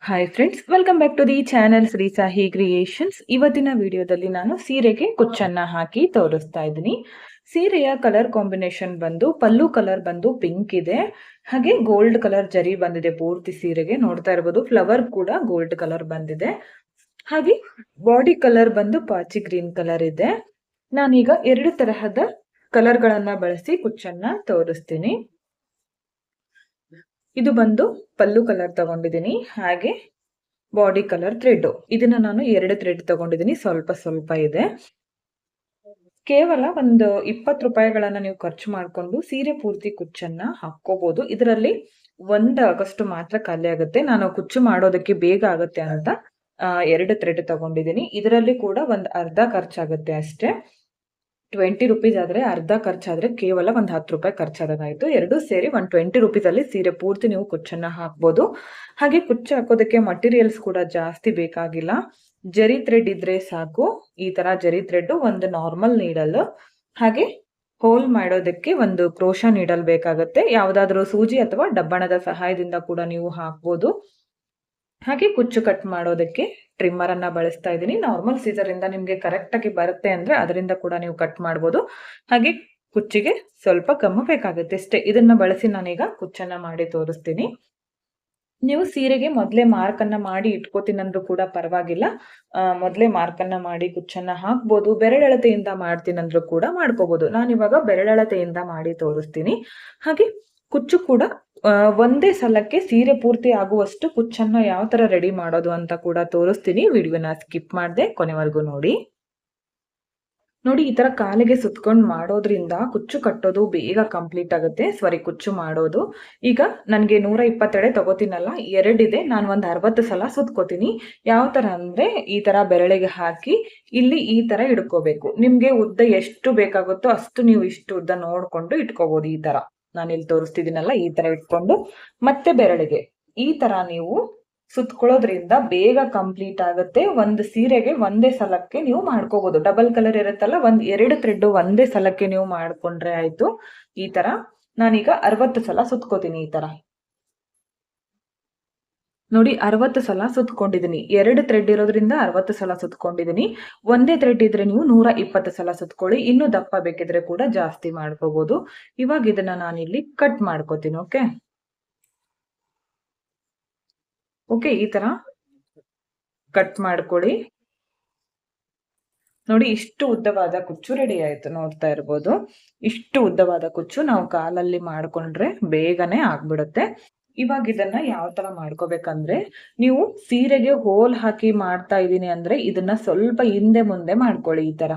Hi friends, welcome back to the channel Shri Sahi creations. ಇವತ್ತಿನ ವಿಡಿಯೋದಲ್ಲಿ ನಾನು ಸೀರೆಗೆ ಕುಚ್ಚನ್ನ ಹಾಕಿ ತೋರಿಸ್ತಾ ಇದ್ದೀನಿ. ಸೀರೆಯ ಕಲರ್ ಕಾಂಬಿನೇಷನ್ ಬಂದು ಪಲ್ಲು ಕಲರ್ ಬಂದು ಪಿಂಕ್ ಇದೆ, ಹಾಗೆ ಗೋಲ್ಡ್ ಕಲರ್ ಜರಿ ಬಂದಿದೆ ಪೂರ್ತಿ ಸೀರೆಗೆ. ನೋಡ್ತಾ ಇರಬಹುದು ಫ್ಲವರ್ ಕೂಡ ಗೋಲ್ಡ್ ಕಲರ್ ಬಂದಿದೆ, ಹಾಗೆ ಬಾಡಿ ಕಲರ್ ಬಂದು ಪಾಚಿ ಗ್ರೀನ್ ಕಲರ್ ಇದೆ. ನಾನೀಗ ಎರಡು ತರಹದ ಕಲರ್ ಗಳನ್ನ ಬಳಸಿ ಕುಚ್ಚನ್ನ ತೋರಿಸ್ತೀನಿ. ಇದು ಬಂದು ಪಲ್ಲು ಕಲರ್ ತಗೊಂಡಿದ್ದೀನಿ, ಹಾಗೆ ಬಾಡಿ ಕಲರ್ ಥ್ರೆಡ್. ಇದನ್ನ ನಾನು 2 ಥ್ರೆಡ್ ತಗೊಂಡಿದ್ದೀನಿ, ಸ್ವಲ್ಪ ಸ್ವಲ್ಪ ಇದೆ. ಕೇವಲ ಒಂದು 20 ರೂಪಾಯಿಗಳನ್ನ ನೀವು ಖರ್ಚು ಮಾಡಿಕೊಂಡು ಸೀರೆ ಪೂರ್ತಿ ಕುಚ್ಚನ್ನ ಹಾಕೋಬಹುದು. ಇದರಲ್ಲಿ 1 ಆಗಸ್ಟ್ ಮಾತ್ರ ಖಾಲಿ ಆಗುತ್ತೆ. ನಾನು ಕುಚ್ಚು ಮಾಡೋದಕ್ಕೆ ಬೇಗ ಆಗುತ್ತೆ ಅಂತ 2 ಥ್ರೆಡ್ ತಗೊಂಡಿದ್ದೀನಿ. ಇದರಲ್ಲಿ ಕೂಡ ಒಂದು ಅರ್ಧ ಖರ್ಚಾಗುತ್ತೆ ಅಷ್ಟೇ. 20 ರೂಪೀಸ್ ಆದ್ರೆ ಅರ್ಧ ಖರ್ಚಾದ್ರೆ ಕೇವಲ ಒಂದು 10 ರೂಪಾಯಿ ಖರ್ಚಾದಾಗಾಯ್ತು. ಎರಡು ಸೇರಿ 120 ರೂಪೀಸ್ ಅಲ್ಲಿ ಸೀರೆ ಪೂರ್ತಿ ನೀವು ಕುಚ್ಚನ್ನ ಹಾಕ್ಬೋದು. ಹಾಗೆ ಕುಚ್ಚು ಹಾಕೋದಕ್ಕೆ ಮಟೀರಿಯಲ್ಸ್ ಕೂಡ ಜಾಸ್ತಿ ಬೇಕಾಗಿಲ್ಲ. ಜರಿ ಥ್ರೆಡ್ ಇದ್ರೆ ಸಾಕು. ಈ ತರ ಜರಿ ಥ್ರೆಡ್, ಒಂದು ನಾರ್ಮಲ್ ನೀಡಲ್, ಹಾಗೆ ಹೋಲ್ ಮಾಡೋದಕ್ಕೆ ಒಂದು ಕ್ರೋಶಾ ನೀಡಲ್ ಬೇಕಾಗುತ್ತೆ. ಯಾವ್ದಾದ್ರು ಸೂಜಿ ಅಥವಾ ಡಬ್ಬಣದ ಸಹಾಯದಿಂದ ಕೂಡ ನೀವು ಹಾಕ್ಬೋದು. ಹಾಗೆ ಕುಚ್ಚು ಕಟ್ ಮಾಡೋದಕ್ಕೆ ಟ್ರಿಮ್ಮರ್ ಅನ್ನ ಬಳಸ್ತಾ ಇದ್ದೀನಿ. ನಾರ್ಮಲ್ ಸೀಸರ್ ಇಂದ ನಿಮ್ಗೆ ಕರೆಕ್ಟ್ ಆಗಿ ಬರುತ್ತೆ ಅಂದ್ರೆ ಅದರಿಂದ ಕೂಡ ನೀವು ಕಟ್ ಮಾಡ್ಬೋದು. ಹಾಗೆ ಕುಚ್ಚಿಗೆ ಸ್ವಲ್ಪ ಗಮ್ಮು ಬೇಕಾಗುತ್ತೆ ಅಷ್ಟೇ. ಇದನ್ನ ಬಳಸಿ ನಾನೀಗ ಕುಚ್ಚನ್ನ ಮಾಡಿ ತೋರಿಸ್ತೀನಿ. ನೀವು ಸೀರೆಗೆ ಮೊದಲೇ ಮಾರ್ಕ್ ಅನ್ನ ಮಾಡಿ ಇಟ್ಕೋತೀನಂದ್ರೂ ಕೂಡ ಪರವಾಗಿಲ್ಲ. ಮೊದಲೇ ಮಾರ್ಕ್ ಅನ್ನ ಮಾಡಿ ಕುಚ್ಚನ್ನ ಹಾಕ್ಬೋದು. ಬೆರಳಳತೆಯಿಂದ ಮಾಡ್ತೀನಂದ್ರೂ ಕೂಡ ಮಾಡ್ಕೋಬಹುದು. ನಾನಿವಾಗ ಬೆರಳಳತೆಯಿಂದ ಮಾಡಿ ತೋರಿಸ್ತೀನಿ. ಹಾಗೆ ಕುಚ್ಚು ಕೂಡ ಒಂದೇ ಸಲಕ್ಕೆ ಸೀರೆ ಪೂರ್ತಿ ಆಗುವಷ್ಟು ಕುಚ್ಚನ್ನ ಯಾವ ತರ ರೆಡಿ ಮಾಡೋದು ಅಂತ ಕೂಡ ತೋರಿಸ್ತೀನಿ. ವಿಡಿಯೋನ ಸ್ಕಿಪ್ ಮಾಡದೆ ಕೊನೆವರೆಗೂ ನೋಡಿ. ನೋಡಿ, ಈ ತರ ಕಾಲಿಗೆ ಸುತ್ಕೊಂಡು ಮಾಡೋದ್ರಿಂದ ಕುಚ್ಚು ಕಟ್ಟೋದು ಬೇಗ ಕಂಪ್ಲೀಟ್ ಆಗುತ್ತೆ. ಕುಚ್ಚು ಮಾಡೋದು. ಈಗ ನನ್ಗೆ 120 ಎಳೆ ತಗೋತೀನಲ್ಲ, 2 ಇದೆ. ನಾನು ಒಂದು 60 ಸಲ ಸುತ್ಕೋತೀನಿ. ಯಾವ ತರ ಅಂದ್ರೆ ಈ ತರ ಬೆರಳಿಗೆ ಹಾಕಿ ಇಲ್ಲಿ ಈ ತರ ಇಟ್ಕೋಬೇಕು. ನಿಮ್ಗೆ ಉದ್ದ ಎಷ್ಟು ಬೇಕಾಗುತ್ತೋ ಅಷ್ಟು ನೀವು ಇಷ್ಟು ಉದ್ದ ನೋಡ್ಕೊಂಡು ಇಟ್ಕೋಬಹುದು. ಈ ತರ ನಾನು ಇಲ್ಲಿ ತೋರಿಸ್ತಿದ್ದೀನಲ್ಲ, ಈ ತರ ಇಟ್ಕೊಂಡು ಮತ್ತೆ ಬೆರಳಿಗೆ ಈ ತರ ನೀವು ಸುತ್ಕೊಳ್ಳೋದ್ರಿಂದ ಬೇಗ ಕಂಪ್ಲೀಟ್ ಆಗುತ್ತೆ. ಒಂದು ಸೀರೆಗೆ ಒಂದೇ ಸಲಕ್ಕೆ ನೀವು ಮಾಡ್ಕೋಬಹುದು. ಡಬಲ್ ಕಲರ್ ಇರುತ್ತಲ್ಲ, 2 ಥ್ರೆಡ್ ಒಂದೇ ಸಲಕ್ಕೆ ನೀವು ಮಾಡ್ಕೊಂಡ್ರೆ ಆಯ್ತು. ಈ ತರ ನಾನೀಗ 60 ಸಲ ಸುತ್ಕೋತೀನಿ. ಈ ತರ ನೋಡಿ, 60 ಸಲ ಸುತ್ಕೊಂಡಿದ್ದೀನಿ. 2 ಥ್ರೆಡ್ ಇರೋದ್ರಿಂದ 60 ಸಲ ಸುತ್ಕೊಂಡಿದ್ದೀನಿ. ಒಂದೇ ಥ್ರೆಡ್ ಇದ್ರೆ ನೀವು 120 ಸಲ ಸುತ್ಕೊಳ್ಳಿ. ಇನ್ನು ದಪ್ಪ ಬೇಕಿದ್ರೆ ಕೂಡ ಜಾಸ್ತಿ ಮಾಡ್ಕೋಬಹುದು. ಇವಾಗ ಇದನ್ನ ನಾನಿಲ್ಲಿ ಕಟ್ ಮಾಡ್ಕೋತೀನಿ. ಓಕೆ, ಈ ತರ ಕಟ್ ಮಾಡ್ಕೊಳ್ಳಿ. ನೋಡಿ, ಇಷ್ಟು ಉದ್ದವಾದ ಕುಚ್ಚು ರೆಡಿ ಆಯ್ತು. ನೋಡ್ತಾ ಇರ್ಬೋದು, ಇಷ್ಟು ಉದ್ದವಾದ ಕುಚ್ಚು ನಾವು ಕಾಲಲ್ಲಿ ಮಾಡ್ಕೊಂಡ್ರೆ ಬೇಗನೆ ಆಗ್ಬಿಡುತ್ತೆ. ಇವಾಗ ಇದನ್ನ ಯಾವ ತರ ಮಾಡ್ಕೋಬೇಕಂದ್ರೆ, ನೀವು ಸೀರೆಗೆ ಹೋಲ್ ಹಾಕಿ ಮಾಡ್ತಾ ಇದೀನಿ ಅಂದ್ರೆ ಇದನ್ನ ಸ್ವಲ್ಪ ಹಿಂದೆ ಮುಂದೆ ಮಾಡ್ಕೊಳ್ಳಿ. ಈ ತರ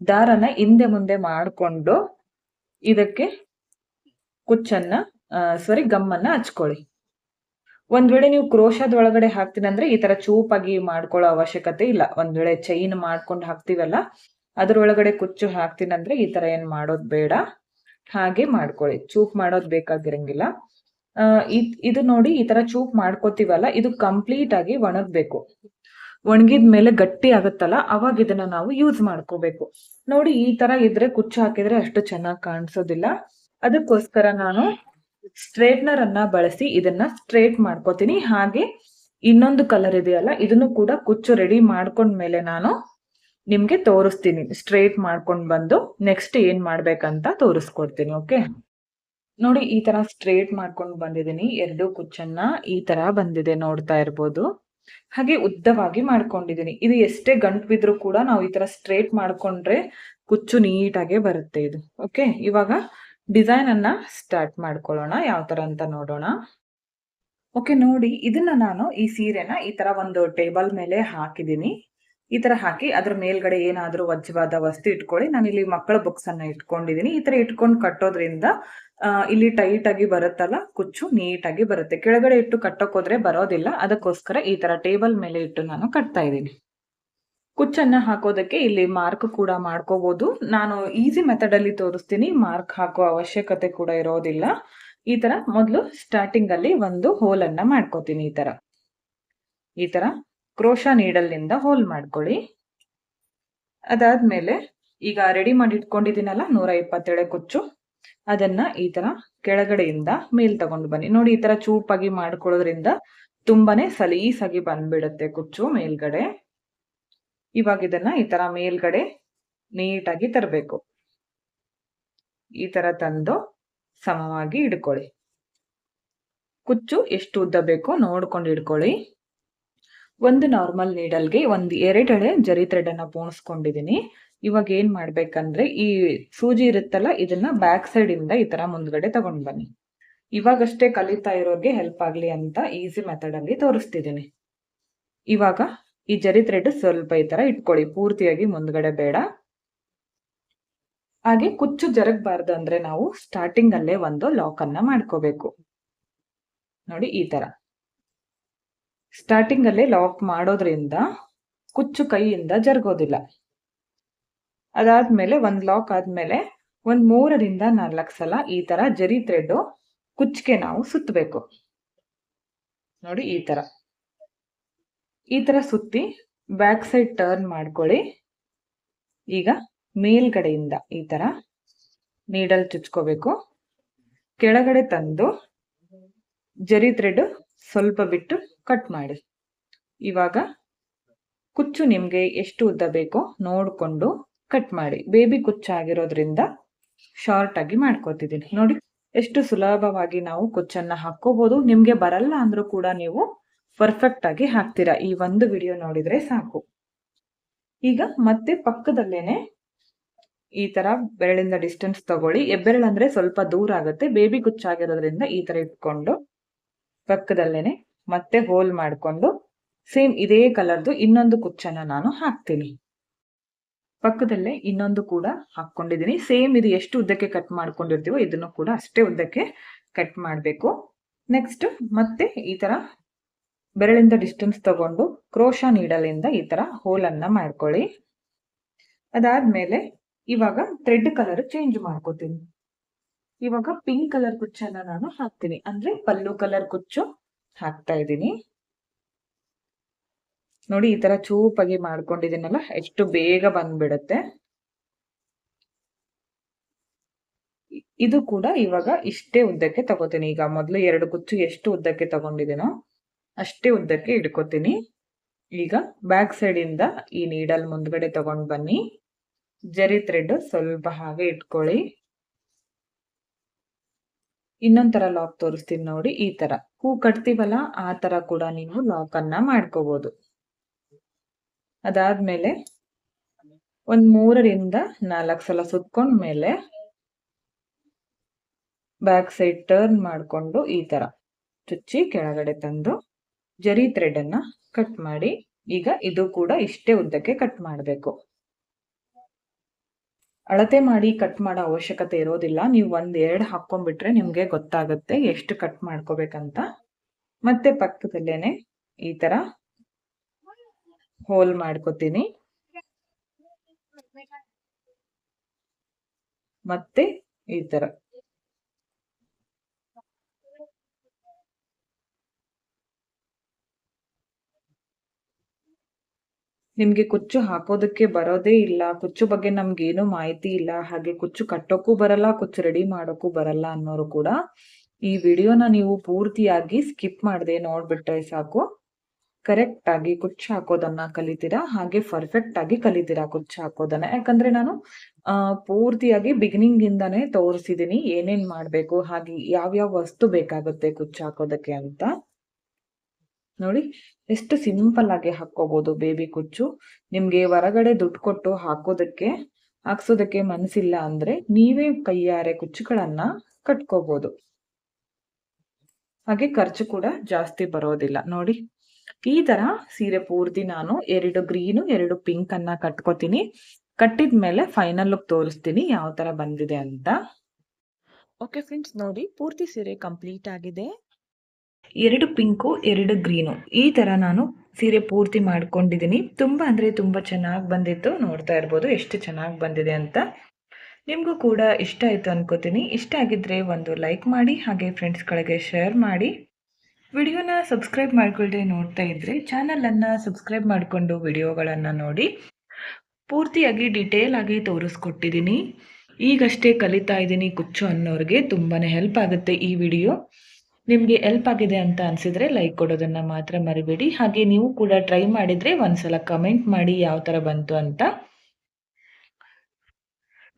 ದಾರನ ಹಿಂದೆ ಮುಂದೆ ಮಾಡ್ಕೊಂಡು ಇದಕ್ಕೆ ಕುಚ್ಚನ್ನ ಗಮ್ಮನ್ನ ಹಚ್ಕೊಳ್ಳಿ. ಒಂದ್ ವೇಳೆ ನೀವು ಕ್ರೋಶದ ಒಳಗಡೆ ಹಾಕ್ತೀನಿ ಅಂದ್ರೆ ಈ ತರ ಚೂಪಾಗಿ ಮಾಡ್ಕೊಳ್ಳೋ ಅವಶ್ಯಕತೆ ಇಲ್ಲ. ಒಂದ್ ವೇಳೆ ಚೈನ್ ಮಾಡ್ಕೊಂಡು ಹಾಕ್ತಿವಲ್ಲ, ಅದ್ರೊಳಗಡೆ ಕುಚ್ಚು ಹಾಕ್ತೀನಂದ್ರೆ ಈ ತರ ಏನ್ ಮಾಡೋದ್ ಬೇಡ. ಹಾಗೆ ಮಾಡ್ಕೊಳ್ಳಿ. ಚೂಪ್ ಮಾಡೋದ್ ಬೇಕಾಗಿರಂಗಿಲ್ಲ. ಇದು ನೋಡಿ, ಈ ತರ ಚೂಪ್ ಮಾಡ್ಕೋತೀವಲ್ಲ, ಇದು ಕಂಪ್ಲೀಟ್ ಆಗಿ ಒಣಗ್ಬೇಕು. ಒಣಗಿದ ಮೇಲೆ ಗಟ್ಟಿ ಆಗುತ್ತಲ್ಲ, ಅವಾಗ ಇದನ್ನ ನಾವು ಯೂಸ್ ಮಾಡ್ಕೋಬೇಕು. ನೋಡಿ, ಈ ತರ ಇದ್ರೆ ಕುಚ್ಚು ಹಾಕಿದ್ರೆ ಅಷ್ಟು ಚೆನ್ನಾಗಿ ಕಾಣಿಸೋದಿಲ್ಲ. ಅದಕ್ಕೋಸ್ಕರ ನಾನು ಸ್ಟ್ರೇಟ್ನರ್ ಅನ್ನ ಬಳಸಿ ಇದನ್ನ ಸ್ಟ್ರೇಟ್ ಮಾಡ್ಕೋತೀನಿ. ಹಾಗೆ ಇನ್ನೊಂದು ಕಲರ್ ಇದೆಯಲ್ಲ, ಇದನ್ನು ಕೂಡ ಕುಚ್ಚು ರೆಡಿ ಮಾಡ್ಕೊಂಡ್ಮೇಲೆ ನಾನು ನಿಮ್ಗೆ ತೋರಿಸ್ತೀನಿ. ಸ್ಟ್ರೇಟ್ ಮಾಡ್ಕೊಂಡ್ ಬಂದು ನೆಕ್ಸ್ಟ್ ಏನ್ ಮಾಡ್ಬೇಕಂತ ತೋರಿಸ್ಕೊಡ್ತೀನಿ. ಓಕೆ, ನೋಡಿ, ಈ ತರ ಸ್ಟ್ರೇಟ್ ಮಾಡ್ಕೊಂಡು ಬಂದಿದ್ದೀನಿ. 2 ಕುಚ್ಚನ್ನ ಈ ತರ ಬಂದಿದೆ, ನೋಡ್ತಾ ಇರ್ಬೋದು. ಹಾಗೆ ಉದ್ದವಾಗಿ ಮಾಡ್ಕೊಂಡಿದ್ದೀನಿ. ಇದು ಎಷ್ಟೇ ಗಂಟು ಬಿದ್ರು ಕೂಡ ನಾವು ಈ ತರ ಸ್ಟ್ರೇಟ್ ಮಾಡ್ಕೊಂಡ್ರೆ ಕುಚ್ಚು ನೀಟಾಗೆ ಬರುತ್ತೆ ಇದು. ಓಕೆ, ಇವಾಗ ಡಿಸೈನ್ ಅನ್ನ ಸ್ಟಾರ್ಟ್ ಮಾಡ್ಕೊಳ್ಳೋಣ. ಯಾವ ತರ ಅಂತ ನೋಡೋಣ. ಓಕೆ, ನೋಡಿ, ಇದನ್ನ ನಾನು ಈ ಸೀರೆನ ಈ ತರ ಒಂದು ಟೇಬಲ್ ಮೇಲೆ ಹಾಕಿದ್ದೀನಿ. ಈ ತರ ಹಾಕಿ ಅದ್ರ ಮೇಲ್ಗಡೆ ಏನಾದ್ರೂ ವಜ್ಜವಾದ ವಸ್ತು ಇಟ್ಕೊಳ್ಳಿ. ನಾನು ಇಲ್ಲಿ ಮಕ್ಕಳ ಬುಕ್ಸ್ ಅನ್ನ ಇಟ್ಕೊಂಡಿದ್ದೀನಿ. ಈ ತರ ಇಟ್ಕೊಂಡು ಕಟ್ಟೋದ್ರಿಂದ ಇಲ್ಲಿ ಟೈಟ್ ಆಗಿ ಬರುತ್ತಲ್ಲ, ಕುಚ್ಚು ನೀಟಾಗಿ ಬರುತ್ತೆ. ಕೆಳಗಡೆ ಇಟ್ಟು ಕಟ್ಟೋಕ್ ಹೋದ್ರೆ ಬರೋದಿಲ್ಲ. ಅದಕ್ಕೋಸ್ಕರ ಈ ತರ ಟೇಬಲ್ ಮೇಲೆ ಇಟ್ಟು ನಾನು ಕಟ್ತಾ ಇದ್ದೀನಿ. ಕುಚ್ಚನ್ನ ಹಾಕೋದಕ್ಕೆ ಇಲ್ಲಿ ಮಾರ್ಕ್ ಕೂಡ ಮಾಡ್ಕೋಬಹುದು. ನಾನು ಈಸಿ ಮೆಥಡ್ ಅಲ್ಲಿ ತೋರಿಸ್ತೀನಿ. ಮಾರ್ಕ್ ಹಾಕೋ ಅವಶ್ಯಕತೆ ಕೂಡ ಇರೋದಿಲ್ಲ. ಈ ತರ ಮೊದಲು ಸ್ಟಾರ್ಟಿಂಗ್ ಅಲ್ಲಿ ಒಂದು ಹೋಲ್ ಅನ್ನ ಮಾಡ್ಕೋತೀನಿ. ಈ ತರ ಕ್ರೋಶಾ ನೀಡಲ್ ನಿಂದ ಹೋಲ್ ಮಾಡ್ಕೊಳ್ಳಿ. ಅದಾದ್ಮೇಲೆ ಈಗ ರೆಡಿ ಮಾಡಿ ಇಟ್ಕೊಂಡಿದ್ದೀನಲ್ಲ 127 ಕುಚ್ಚು, ಅದನ್ನ ಈ ತರ ಕೆಳಗಡೆಯಿಂದ ಮೇಲ್ ತಗೊಂಡು ಬನ್ನಿ. ನೋಡಿ, ಈ ತರ ಚೂಪಾಗಿ ಮಾಡ್ಕೊಳ್ಳೋದ್ರಿಂದ ತುಂಬಾನೇ ಸಲೀಸಾಗಿ ಬಂದ್ಬಿಡುತ್ತೆ ಕುಚ್ಚು ಮೇಲ್ಗಡೆ. ಇವಾಗ ಇದನ್ನ ಈ ತರ ಮೇಲ್ಗಡೆ ನೀಟಾಗಿ ತರಬೇಕು. ಈ ತರ ತಂದು ಸಮವಾಗಿ ಹಿಡ್ಕೊಳ್ಳಿ. ಕುಚ್ಚು ಎಷ್ಟು ಉದ್ದ ಬೇಕೋ ನೋಡ್ಕೊಂಡು ಹಿಡ್ಕೊಳ್ಳಿ. ಒಂದು ನಾರ್ಮಲ್ ನೀಡಲ್ಗೆ ಒಂದು 2 ಎಳೆ ಜರಿ ಥ್ರೆಡ್ ಅನ್ನ ಪೋಣಿಸ್ಕೊಂಡಿದೀನಿ. ಇವಾಗ ಏನ್ ಮಾಡ್ಬೇಕಂದ್ರೆ ಈ ಸೂಜಿ ಇರುತ್ತಲ್ಲ, ಇದನ್ನ ಬ್ಯಾಕ್ ಸೈಡ್ ಇಂದ ಈ ತರ ಮುಂದ್ಗಡೆ ತಗೊಂಡ್ ಬನ್ನಿ. ಇವಾಗಷ್ಟೇ ಕಲಿತಾ ಇರೋರ್ಗೆ ಹೆಲ್ಪ್ ಆಗ್ಲಿ ಅಂತ ಈಸಿ ಮೆಥಡ್ ಅಲ್ಲಿ ತೋರಿಸ್ತಿದ್ದೀನಿ. ಇವಾಗ ಈ ಜರಿ ಥ್ರೆಡ್ ಸ್ವಲ್ಪ ಈ ತರ ಇಟ್ಕೊಳ್ಳಿ, ಪೂರ್ತಿಯಾಗಿ ಮುಂದ್ಗಡೆ ಬೇಡ. ಹಾಗೆ ಕುಚ್ಚು ಜರಗಬಾರ್ದು ಅಂದ್ರೆ ನಾವು ಸ್ಟಾರ್ಟಿಂಗ್ ಅಲ್ಲೇ ಒಂದು ಲಾಕ್ ಅನ್ನ ಮಾಡ್ಕೋಬೇಕು. ನೋಡಿ ಈ ತರ ಸ್ಟಾರ್ಟಿಂಗ್ ಅಲ್ಲೇ ಲಾಕ್ ಮಾಡೋದ್ರಿಂದ ಕುಚ್ಚು ಕೈಯಿಂದ ಜರುಗೋದಿಲ್ಲ. ಅದಾದ್ಮೇಲೆ ಒಂದ್ ಲಾಕ್ ಆದ್ಮೇಲೆ ಒಂದ್ 3 ರಿಂದ 4 ಸಲ ಈ ತರ ಜರಿ ಥ್ರೆಡ್ ಕುಚ್ಚಿಗೆ ನಾವು ಸುತ್ತಬೇಕು. ನೋಡಿ ಈ ತರ ಸುತ್ತಿ ಬ್ಯಾಕ್ ಸೈಡ್ ಟರ್ನ್ ಮಾಡ್ಕೊಳ್ಳಿ. ಈಗ ಮೇಲ್ಗಡೆಯಿಂದ ಈ ತರ ನೀಡಲ್ ಚುಚ್ಕೋಬೇಕು. ಕೆಳಗಡೆ ತಂದು ಜರಿ ಥ್ರೆಡ್ ಸ್ವಲ್ಪ ಬಿಟ್ಟು ಕಟ್ ಮಾಡಿ. ಇವಾಗ ಕುಚ್ಚು ನಿಮ್ಗೆ ಎಷ್ಟು ಉದ್ದ ಬೇಕೋ ನೋಡ್ಕೊಂಡು ಕಟ್ ಮಾಡಿ. ಬೇಬಿ ಕುಚ್ಚಾಗಿರೋದ್ರಿಂದ ಶಾರ್ಟ್ ಆಗಿ ಮಾಡ್ಕೋತಿದ್ದೀನಿ. ನೋಡಿ ಎಷ್ಟು ಸುಲಭವಾಗಿ ನಾವು ಕುಚ್ಚನ್ನ ಹಾಕೋಬಹುದು. ನಿಮ್ಗೆ ಬರಲ್ಲ ಅಂದ್ರೂ ಕೂಡ ನೀವು ಪರ್ಫೆಕ್ಟ್ ಆಗಿ ಹಾಕ್ತೀರಾ. ಈ ಒಂದು ವಿಡಿಯೋ ನೋಡಿದ್ರೆ ಸಾಕು. ಈಗ ಮತ್ತೆ ಪಕ್ಕದಲ್ಲೇನೆ ಈ ತರ ಬೆರಳಿಂದ ಡಿಸ್ಟೆನ್ಸ್ ತಗೊಳ್ಳಿ. ಹೆಬ್ಬೆರಳು ಅಂದ್ರೆ ಸ್ವಲ್ಪ ದೂರ ಆಗುತ್ತೆ. ಬೇಬಿ ಕುಚ್ಚಾಗಿರೋದ್ರಿಂದ ಈ ತರ ಇಟ್ಕೊಂಡು ಪಕ್ಕದಲ್ಲೇನೆ ಮತ್ತೆ ಹೋಲ್ ಮಾಡ್ಕೊಂಡು ಸೇಮ್ ಇದೇ ಕಲರ್ದು ಇನ್ನೊಂದು ಕುಚ್ಚನ್ನ ನಾನು ಹಾಕ್ತೀನಿ. ಪಕ್ಕದಲ್ಲೇ ಇನ್ನೊಂದು ಕೂಡ ಹಾಕೊಂಡಿದ್ದೀನಿ. ಸೇಮ್ ಇದು ಎಷ್ಟು ಉದ್ದಕ್ಕೆ ಕಟ್ ಮಾಡ್ಕೊಂಡಿರ್ತೀವೋ ಇದನ್ನು ಕೂಡ ಅಷ್ಟೇ ಉದ್ದಕ್ಕೆ ಕಟ್ ಮಾಡಬೇಕು. ನೆಕ್ಸ್ಟ್ ಮತ್ತೆ ಈ ತರ ಬೆರಳಿಂದ ಡಿಸ್ಟೆನ್ಸ್ ತಗೊಂಡು ಕ್ರೋಶಾ ನೀಡಲಿಂದ ಈ ತರ ಹೋಲ್ ಅನ್ನ ಮಾಡ್ಕೊಳ್ಳಿ. ಅದಾದ್ಮೇಲೆ ಇವಾಗ ಥ್ರೆಡ್ ಕಲರ್ ಚೇಂಜ್ ಮಾಡ್ಕೋತೀನಿ. ಇವಾಗ ಪಿಂಕ್ ಕಲರ್ ಕುಚ್ಚನ್ನ ನಾನು ಹಾಕ್ತೀನಿ, ಅಂದ್ರೆ ಪಲ್ಲು ಕಲರ್ ಕುಚ್ಚು ಹಾಕ್ತಾ ಇದ್ದೀನಿ. ನೋಡಿ ಈ ತರ ಚೂಪಾಗಿ ಮಾಡ್ಕೊಂಡಿದ್ದೀನಲ್ಲ, ಎಷ್ಟು ಬೇಗ ಬಂದ್ಬಿಡತ್ತೆ. ಇದು ಕೂಡ ಇವಾಗ ಇಷ್ಟೇ ಉದ್ದಕ್ಕೆ ತಗೋತೀನಿ. ಈಗ ಮೊದಲು 2 ಕುಚ್ಚು ಎಷ್ಟು ಉದ್ದಕ್ಕೆ ತಗೊಂಡಿದ್ದೀನೋ ಅಷ್ಟೇ ಉದ್ದಕ್ಕೆ ಇಟ್ಕೋತೀನಿ. ಈಗ ಬ್ಯಾಕ್ ಸೈಡ್ ಇಂದ ಈ ನೀಡಲ್ ಮುಂದ್ಗಡೆ ತಗೊಂಡ್ ಬನ್ನಿ. ಜರಿ ಥ್ರೆಡ್ ಸ್ವಲ್ಪ ಹಾಗೆ ಇಟ್ಕೊಳ್ಳಿ. ಇನ್ನೊಂದ್ ಲಾಕ್ ತೋರಿಸ್ತೀನಿ ನೋಡಿ. ಈ ತರ ಹೂ ಕಟ್ತೀವಲ್ಲ, ಆ ತರ ಕೂಡ ನೀವು ಲಾಕ್ ಅನ್ನ ಮಾಡ್ಕೋಬಹುದು. ಅದಾದ್ಮೇಲೆ ಒಂದ್ 3 ರಿಂದ 4 ಸಲ ಸುತ್ಕೊಂಡ್ಮೇಲೆ ಬ್ಯಾಕ್ ಸೈಡ್ ಟರ್ನ್ ಮಾಡ್ಕೊಂಡು ಈ ತರ ಚುಚ್ಚಿ ಕೆಳಗಡೆ ತಂದು ಜರಿ ಥ್ರೆಡ್ ಅನ್ನ ಕಟ್ ಮಾಡಿ. ಈಗ ಇದು ಕೂಡ ಇಷ್ಟೇ ಉದ್ದಕ್ಕೆ ಕಟ್ ಮಾಡಬೇಕು. ಅಳತೆ ಮಾಡಿ ಕಟ್ ಮಾಡೋ ಅವಶ್ಯಕತೆ ಇರೋದಿಲ್ಲ. ನೀವು 1-2 ಹಾಕೊಂಡ್ಬಿಟ್ರೆ ನಿಮ್ಗೆ ಗೊತ್ತಾಗುತ್ತೆ ಎಷ್ಟು ಕಟ್ ಮಾಡ್ಕೋಬೇಕಂತ. ಮತ್ತೆ ಪಕ್ಕದಲ್ಲೇನೆ ಈ ತರ ಹೋಲ್ ಮಾಡ್ಕೋತೀನಿ. ಮತ್ತೆ ಈ ತರ ನಿಮ್ಗೆ ಕುಚ್ಚು ಹಾಕೋದಕ್ಕೆ ಬರೋದೇ ಇಲ್ಲ, ಕುಚ್ಚು ಬಗ್ಗೆ ನಮ್ಗೆ ಏನು ಮಾಹಿತಿ ಇಲ್ಲ, ಹಾಗೆ ಕುಚ್ಚು ಕಟ್ಟೋಕ್ಕೂ ಬರಲ್ಲ, ಕುಚ್ಚು ರೆಡಿ ಮಾಡೋಕ್ಕೂ ಬರಲ್ಲ ಅನ್ನೋರು ಕೂಡ ಈ ವಿಡಿಯೋನ ನೀವು ಪೂರ್ತಿಯಾಗಿ ಸ್ಕಿಪ್ ಮಾಡದೆ ನೋಡ್ಬಿಟ್ರೆ ಸಾಕು. ಕರೆಕ್ಟ್ ಆಗಿ ಕುಚ್ಚು ಹಾಕೋದನ್ನ ಕಲಿತೀರಾ, ಹಾಗೆ ಪರ್ಫೆಕ್ಟ್ ಆಗಿ ಕಲಿತೀರಾ ಕುಚ್ಚು ಹಾಕೋದನ್ನ. ಯಾಕಂದ್ರೆ ನಾನು ಪೂರ್ತಿಯಾಗಿ ಬಿಗಿನಿಂಗ್ ಇಂದಾನೆ ತೋರಿಸಿದೀನಿ ಏನೇನ್ ಮಾಡ್ಬೇಕು, ಹಾಗೆ ಯಾವ್ಯಾವ ವಸ್ತು ಬೇಕಾಗುತ್ತೆ ಕುಚ್ಚು ಹಾಕೋದಕ್ಕೆ ಅಂತ. ನೋಡಿ ಎಷ್ಟು ಸಿಂಪಲ್ ಆಗಿ ಹಾಕೋಬಹುದು ಬೇಬಿ ಕುಚ್ಚು. ನಿಮ್ಗೆ ಹೊರಗಡೆ ದುಡ್ಡು ಕೊಟ್ಟು ಹಾಕ್ಸೋದಕ್ಕೆ ಮನಸ್ಸಿಲ್ಲ ಅಂದ್ರೆ ನೀವೇ ಕೈಯಾರೆ ಕುಚ್ಚುಗಳನ್ನ ಕಟ್ಕೋಬಹುದು. ಹಾಗೆ ಖರ್ಚು ಕೂಡ ಜಾಸ್ತಿ ಬರೋದಿಲ್ಲ. ನೋಡಿ ಈ ತರ ಸೀರೆ ಪೂರ್ತಿ ನಾನು 2 ಗ್ರೀನು 2 ಪಿಂಕ್ ಅನ್ನ ಕಟ್ಕೋತೀನಿ. ಕಟ್ಟಿದ್ಮೇಲೆ ಫೈನಲ್ ಲುಕ್ ತೋರಿಸ್ತೀನಿ ಯಾವ ತರ ಬಂದಿದೆ ಅಂತ. ಓಕೆ ಫ್ರೆಂಡ್ಸ್, ನೋಡಿ ಪೂರ್ತಿ ಸೀರೆ ಕಂಪ್ಲೀಟ್ ಆಗಿದೆ. 2 ಪಿಂಕು 2 ಗ್ರೀನು ಈ ತರ ನಾನು ಸೀರೆ ಪೂರ್ತಿ ಮಾಡ್ಕೊಂಡಿದ್ದೀನಿ. ತುಂಬಾ ಅಂದ್ರೆ ತುಂಬಾ ಚೆನ್ನಾಗಿ ಬಂದಿತ್ತು. ನೋಡ್ತಾ ಇರ್ಬೋದು ಎಷ್ಟು ಚೆನ್ನಾಗಿ ಬಂದಿದೆ ಅಂತ. ನಿಮಗೂ ಕೂಡ ಇಷ್ಟ ಆಯ್ತು ಅನ್ಕೋತೀನಿ. ಇಷ್ಟ ಆಗಿದ್ರೆ ಒಂದು ಲೈಕ್ ಮಾಡಿ, ಹಾಗೆ ಫ್ರೆಂಡ್ಸ್ಗಳಿಗೆ ಶೇರ್ ಮಾಡಿ. ವಿಡಿಯೋನ ಸಬ್ಸ್ಕ್ರೈಬ್ ಮಾಡ್ಕೊಳ್ದೆ ನೋಡ್ತಾ ಇದ್ರೆ ಚಾನಲನ್ನು ಸಬ್ಸ್ಕ್ರೈಬ್ ಮಾಡಿಕೊಂಡು ವಿಡಿಯೋಗಳನ್ನು ನೋಡಿ. ಪೂರ್ತಿಯಾಗಿ ಡಿಟೇಲ್ ಆಗಿ ತೋರಿಸ್ಕೊಟ್ಟಿದ್ದೀನಿ. ಈಗಷ್ಟೇ ಕಲಿತಾ ಇದ್ದೀನಿ ಕುಚ್ಚು ಅನ್ನೋರಿಗೆ ತುಂಬಾ ಹೆಲ್ಪ್ ಆಗುತ್ತೆ ಈ ವಿಡಿಯೋ. ನಿಮಗೆ ಹೆಲ್ಪ್ ಆಗಿದೆ ಅಂತ ಅನಿಸಿದರೆ ಲೈಕ್ ಕೊಡೋದನ್ನು ಮಾತ್ರ ಮರಿಬೇಡಿ. ಹಾಗೆ ನೀವು ಕೂಡ ಟ್ರೈ ಮಾಡಿದರೆ ಒಂದ್ಸಲ ಕಮೆಂಟ್ ಮಾಡಿ ಯಾವ ಥರ ಬಂತು ಅಂತ.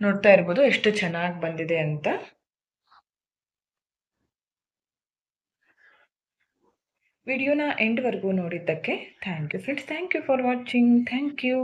ನೋಡ್ತಾ ಇರ್ಬೋದು ಎಷ್ಟು ಚೆನ್ನಾಗಿ ಬಂದಿದೆ ಅಂತ. ವಿಡಿಯೋನ ಎಂಡ್ವರೆಗೂ ನೋಡಿದ್ದಕ್ಕೆ thank you friends. Thank you for watching. Thank you.